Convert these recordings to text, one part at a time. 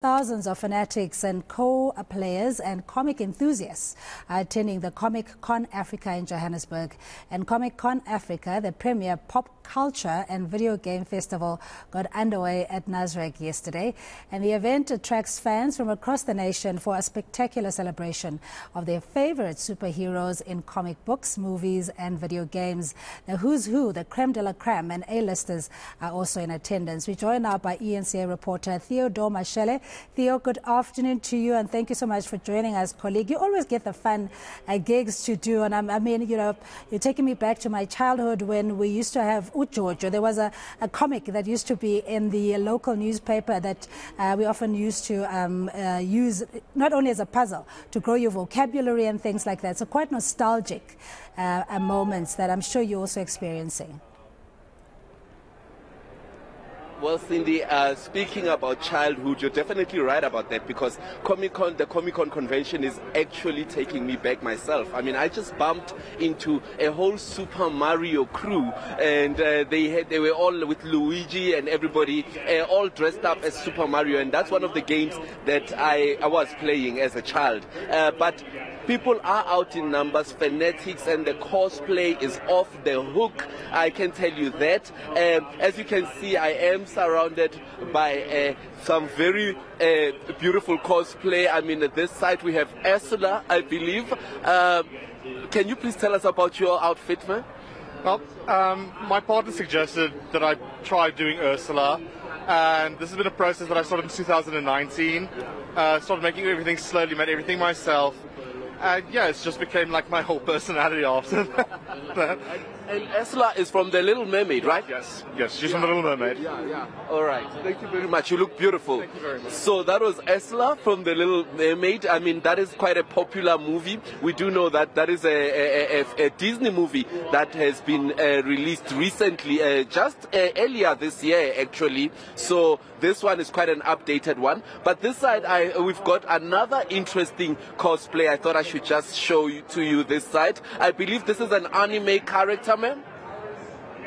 Thousands of fanatics and co-players and comic enthusiasts are attending the Comic Con Africa in Johannesburg. And Comic Con Africa, the premier pop culture and video game festival, got underway at Nasrec yesterday. And the event attracts fans from across the nation for a spectacular celebration of their favorite superheroes in comic books, movies and video games. The who's who, the creme de la creme and A-listers are also in attendance. We're joined now by ENCA reporter Theodore Mashele. Theo, good afternoon to you, and thank you so much for joining us, colleague. You always get the fun gigs to do, and I mean, you know, you're taking me back to my childhood when we used to have Ujojo. There was a comic that used to be in the local newspaper that we often used to use not only as a puzzle to grow your vocabulary and things like that. So quite nostalgic moments that I'm sure you're also experiencing. Well, Cindy, speaking about childhood, you're definitely right about that, because the Comic Con convention is actually taking me back myself. I mean, I just bumped into a whole Super Mario crew, and they were all with Luigi and everybody, all dressed up as Super Mario, and that's one of the games that I was playing as a child. But people are out in numbers, fanatics, and the cosplay is off the hook, I can tell you that. As you can see, I am surrounded by some very beautiful cosplay. I mean, at this side we have Ursula, I believe. Can you please tell us about your outfit, man? Well, my partner suggested that I try doing Ursula, and this has been a process that I started in 2019. Started making everything slowly, made everything myself. Yeah, it's just became like my whole personality after that. And Ursula is from The Little Mermaid, right? Yes, she's from The Little Mermaid. Yeah. All right. Thank you very much. You look beautiful. Thank you very much. So that was Ursula from The Little Mermaid. I mean, that is quite a popular movie. We do know that that is a Disney movie that has been released recently, just earlier this year, actually. So this one is quite an updated one. But this side, we've got another interesting cosplay. I thought I should just show to you this side. I believe this is an anime character, man.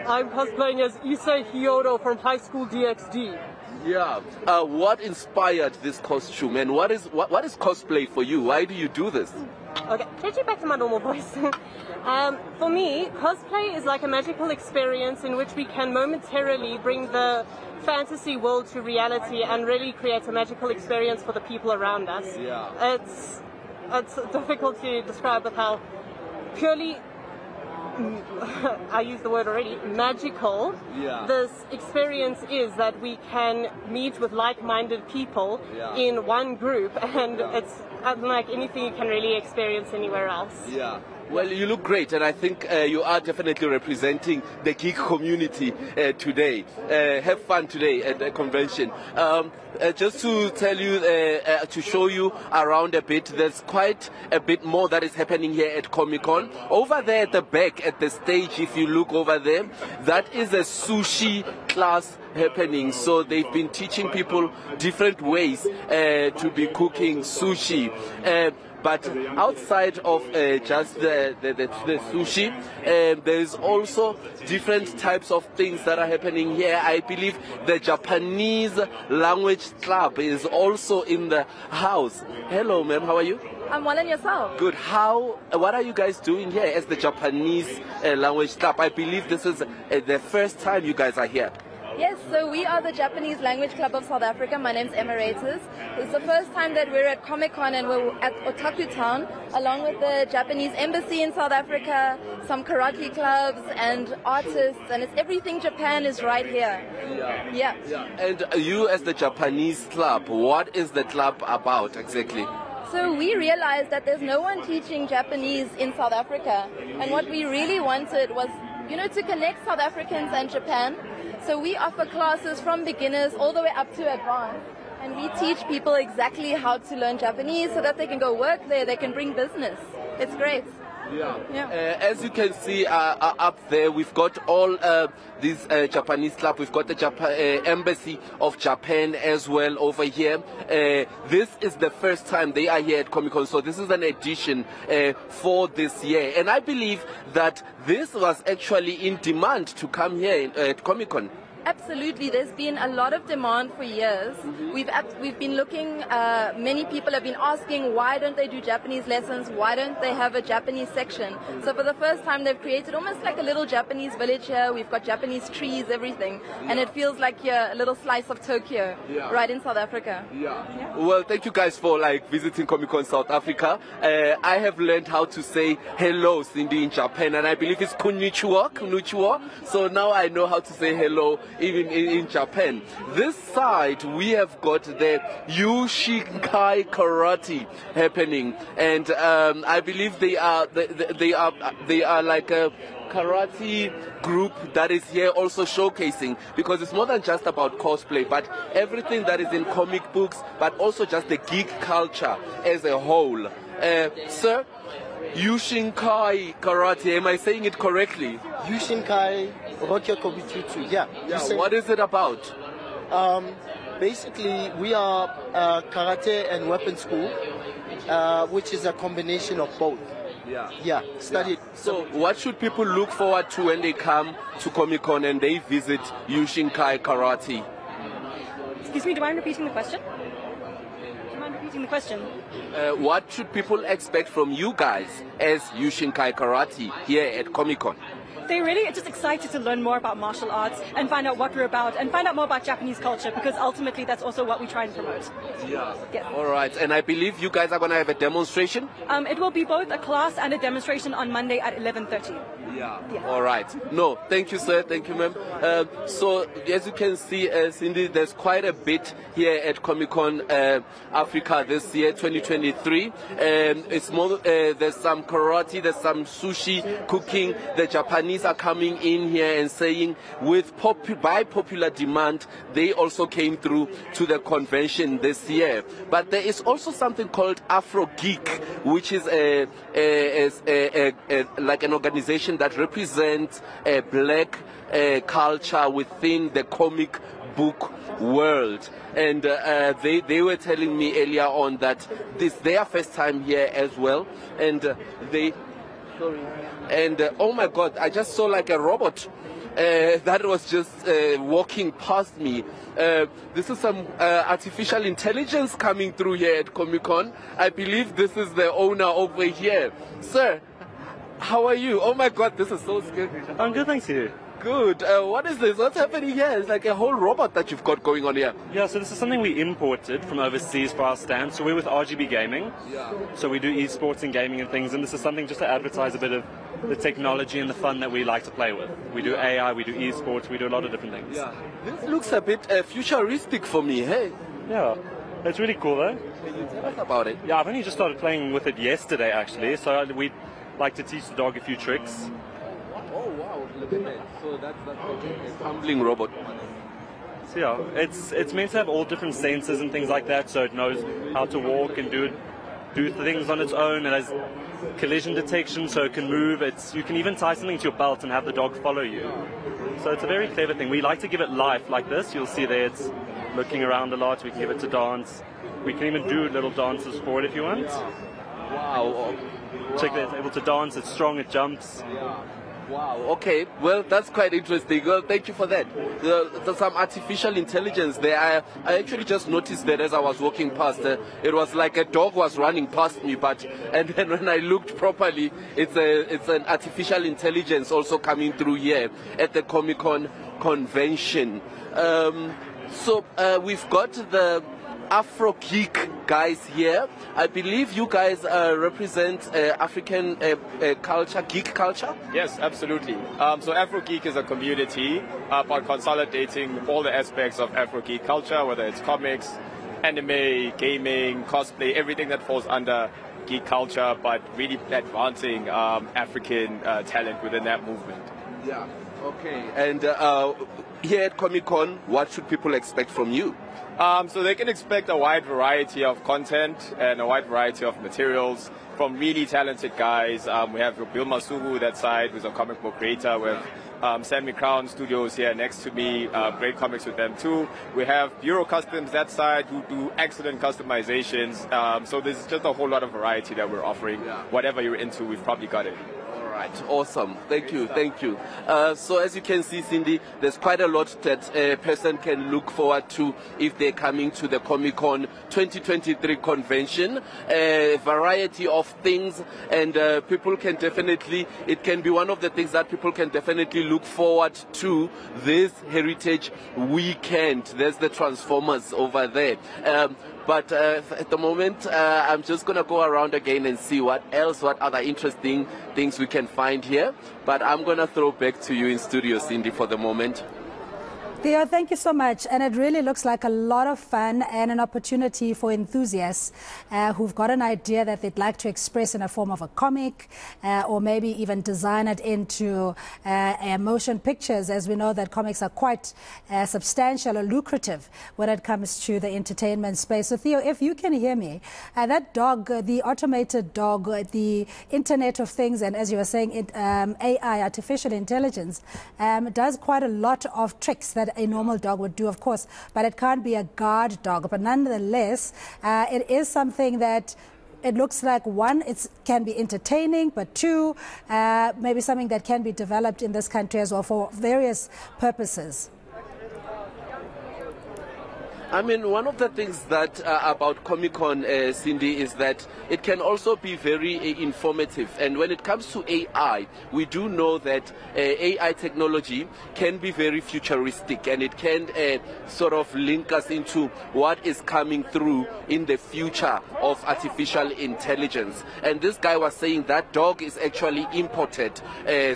I'm cosplaying as Issei Hyodo from High School DxD. Yeah. What inspired this costume, and what is cosplay for you? Why do you do this? Okay, changing back to my normal voice. For me, cosplay is like a magical experience in which we can momentarily bring the fantasy world to reality and really create a magical experience for the people around us. Yeah. It's difficult to describe with how purely, I used the word already, magical this experience is, that we can meet with like-minded people in one group, and it's unlike anything you can really experience anywhere else. Yeah. Well, you look great, and I think you are definitely representing the geek community today. Have fun today at the convention. Just to tell you, to show you around a bit, there's quite a bit more that is happening here at Comic Con. Over there at the back, at the stage, if you look over there, that is a sushi class happening. So they've been teaching people different ways to be cooking sushi. But outside of just the sushi, there is also different types of things that are happening here. I believe the Japanese language club is also in the house. Hello, ma'am. How are you? I'm well, and yourself? Good. What are you guys doing here as the Japanese language club? I believe this is the first time you guys are here. Yes, so we are the Japanese Language Club of South Africa. My name's Emeritus. It's the first time that we're at Comic Con, and we're at Otaku Town, along with the Japanese Embassy in South Africa, some karate clubs and artists, and it's everything Japan is right here. Yeah. And you as the Japanese club, what is the club about exactly? So we realized that there's no one teaching Japanese in South Africa, and what we really wanted was, to connect South Africans and Japan. So we offer classes from beginners all the way up to advanced, and we teach people exactly how to learn Japanese so that they can go work there, they can bring business. It's great. Yeah. As you can see up there, we've got all these Japanese club. We've got the Embassy of Japan as well over here. This is the first time they are here at Comic Con, so this is an edition for this year. And I believe that this was actually in demand to come here at Comic Con. Absolutely, there's been a lot of demand for years. We've been looking, many people have been asking why don't they do Japanese lessons, why don't they have a Japanese section. So for the first time they've created almost like a little Japanese village here. We've got Japanese trees, everything, and it feels like you're a little slice of Tokyo right in South Africa. Well, thank you guys for visiting Comic-Con South Africa. I have learned how to say hello, Cindy, in Japan, and I believe it's konnichiwa. So now I know how to say hello even in Japan. This side we have got the Yushinkai Karate happening, and I believe they are like a karate group that is here also showcasing, because it's more than just about cosplay, but everything that is in comic books, but also just the geek culture as a whole. Sir, Yushinkai Karate, am I saying it correctly? Yushinkai Rokyo Kobutsu, yeah. What is it about? Basically, we are a karate and weapon school, which is a combination of both. Studied. So what should people look forward to when they come to Comic-Con and they visit Yushinkai Karate? Excuse me, do you mind repeating the question? What should people expect from you guys as Yushinkai Karate here at Comic-Con? They're really just excited to learn more about martial arts and find out what we're about and find out more about Japanese culture, because ultimately that's also what we try and promote. Yeah. All right. And I believe you guys are going to have a demonstration? It will be both a class and a demonstration on Monday at 11:30. Yeah. All right. No, thank you, sir. Thank you, ma'am. So, as you can see, Cindy, there's quite a bit here at Comic-Con Africa this year, 2023. It's more. There's some karate, there's some sushi, cooking. The Japanese are coming in here and saying, by popular demand, they also came through to the convention this year. But there is also something called Afro Geek, which is like an organization that represents a black culture within the comic book world. And they were telling me earlier on that this is their first time here as well, and oh my God, I just saw like a robot that was just walking past me. This is some artificial intelligence coming through here at Comic-Con. I believe this is the owner over here. Sir, how are you? Oh my God, this is so scary. I'm good, thanks you. Good. What is this? What's happening here? It's like a whole robot that you've got going on here. Yeah, so this is something we imported from overseas for our stand. So we're with RGB Gaming. Yeah. So we do esports and gaming and things, and this is something just to advertise a bit of the technology and the fun that we like to play with. We do AI, we do esports, we do a lot of different things. Yeah. This looks a bit futuristic for me, hey? Yeah. It's really cool though. Can you tell us about it? Yeah, I've only just started playing with it yesterday actually, so we'd like to teach the dog a few tricks. Oh wow, look at that. So that's a tumbling robot. So yeah, it's meant to have all different sensors and things like that, so it knows how to walk and do things on its own. It has collision detection, so it can move. You can even tie something to your belt and have the dog follow you. So it's a very clever thing. We like to give it life like this. You'll see there it's looking around a lot. We can give it to dance. We can even do little dances for it if you want. Wow. Check that, it's able to dance, it's strong, it jumps. Wow, okay. Well, that's quite interesting. Well, thank you for that. There's some artificial intelligence there. I actually just noticed that as I was walking past. It was like a dog was running past me, and then when I looked properly, it's an artificial intelligence also coming through here at the Comic-Con convention. So we've got the Afro Geek guys here. I believe you guys represent African culture, geek culture? Yes, absolutely. So Afro Geek is a community about consolidating all the aspects of Afro Geek culture, whether it's comics, anime, gaming, cosplay, everything that falls under geek culture, but really advancing African talent within that movement. Yeah, okay. And here at Comic-Con, what should people expect from you? So they can expect a wide variety of content and a wide variety of materials from really talented guys. We have Bill Masugu that side, who's a comic book creator. We have Sammy Crown Studios here next to me, great comics with them too. We have Bureau Customs that side, who do excellent customizations. So there's just a whole lot of variety that we're offering. Yeah. Whatever you're into, we've probably got it. All right, awesome. Thank you, thank you. So as you can see, Cindy, there's quite a lot that a person can look forward to if they're coming to the Comic-Con 2023 convention. A variety of things, and people can definitely, it can be one of the things that people can definitely look forward to this Heritage Weekend. There's the Transformers over there. But at the moment, I'm just going to go around again and see what other interesting things we can find here. But I'm going to throw back to you in studio, Cindy, for the moment. Theo, thank you so much. And it really looks like a lot of fun and an opportunity for enthusiasts who've got an idea that they'd like to express in a form of a comic or maybe even design it into motion pictures, as we know that comics are quite substantial or lucrative when it comes to the entertainment space. So, Theo, if you can hear me, that dog, the automated dog, the Internet of Things, and as you were saying, AI, artificial intelligence, does quite a lot of tricks that a normal dog would do, of course, but it can't be a guard dog. But nonetheless, it is something that it looks like, one, it can be entertaining, but two, maybe something that can be developed in this country as well for various purposes. I mean, one of the things that about Comic-Con, Cindy, is that it can also be very informative. And when it comes to AI, we do know that AI technology can be very futuristic, and it can sort of link us into what is coming through in the future of artificial intelligence. And this guy was saying that dog is actually imported,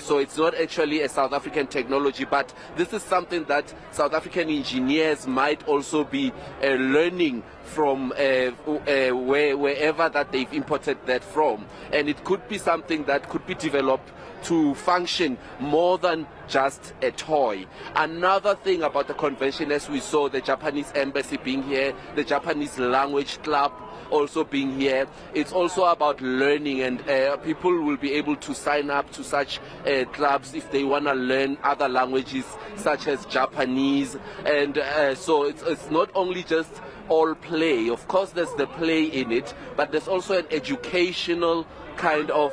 so it's not actually a South African technology, but this is something that South African engineers might also be learning from wherever that they've imported that from. And it could be something that could be developed to function more than just a toy. Another thing about the convention, as we saw the Japanese embassy being here, the Japanese language club also being here, it's also about learning, and people will be able to sign up to such clubs if they want to learn other languages such as Japanese. And so it's not only just all play. Of course there's the play in it, but there's also an educational kind of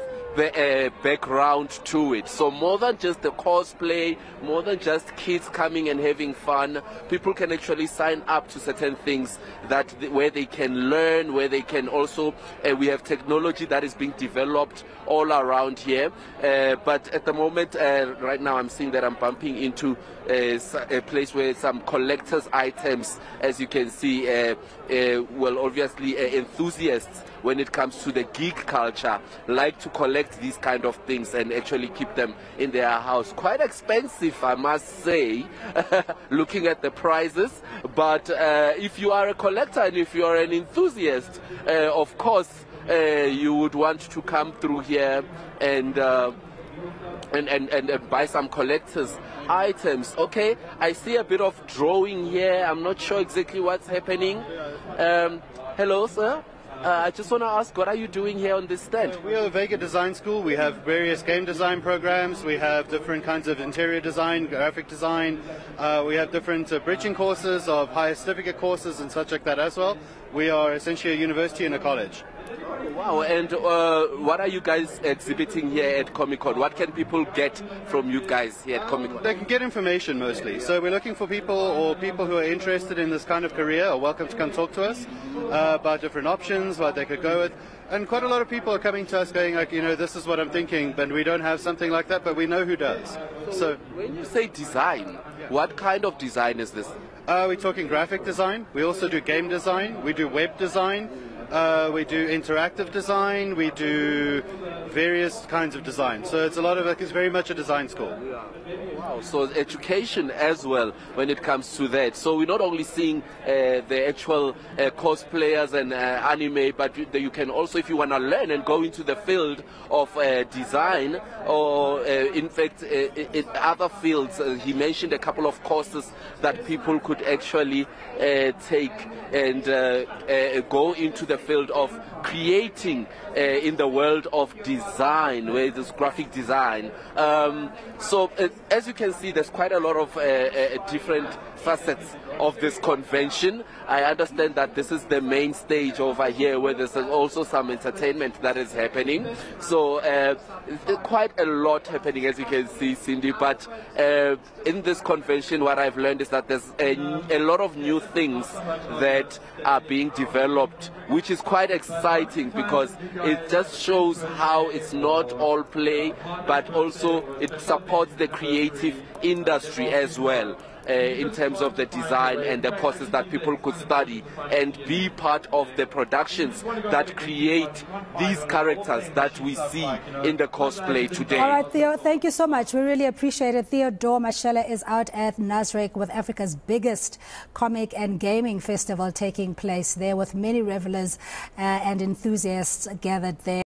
background to it. So more than just the cosplay, more than just kids coming and having fun, people can actually sign up to certain things that where they can learn, where they can also, we have technology that is being developed all around here. But at the moment, right now I'm seeing that I'm bumping into a place where some collector's items, as you can see, well, obviously enthusiasts when it comes to the geek culture like to collect these kind of things and actually keep them in their house. Quite expensive, I must say, looking at the prices. But if you are a collector and if you are an enthusiast, of course you would want to come through here and buy some collector's items. Okay, I see a bit of drawing here. I'm not sure exactly what's happening. Hello, sir. I just want to ask, what are you doing here on this stand? We are a Vega Design School. We have various game design programs. We have different kinds of interior design, graphic design. We have different bridging courses of higher certificate courses and such like that as well. We are essentially a university and a college. Wow, and what are you guys exhibiting here at Comic-Con? What can people get from you guys here at Comic-Con? They can get information mostly. So we're looking for people or people who are interested in this kind of career are welcome to come talk to us about different options, what they could go with. And quite a lot of people are coming to us going like, you know, this is what I'm thinking, but we don't have something like that, but we know who does. So when you say design, what kind of design is this? We're talking graphic design. We also do game design. We do web design. We do interactive design. We do various kinds of design. So it's a lot of it's very much a design school. Wow, so education as well when it comes to that. So we're not only seeing the actual cosplayers and anime, but you can also, if you want to learn and go into the field of design or in fact in other fields, he mentioned a couple of courses that people could actually take and go into the field of creating in the world of design, where there's graphic design. So as you you can see, there's quite a lot of different facets of this convention. I understand that this is the main stage over here, where there's also some entertainment that is happening. So quite a lot happening, as you can see, Cindy. But in this convention, what I've learned is that there's a lot of new things that are being developed, which is quite exciting, because it just shows how it's not all play, but also it supports the creative industry as well. In terms of the design and the courses that people could study and be part of the productions that create these characters that we see in the cosplay today. All right, Theo, thank you so much. We really appreciate it. Theodore Mashele is out at Nasrec with Africa's biggest comic and gaming festival taking place there, with many revelers and enthusiasts gathered there.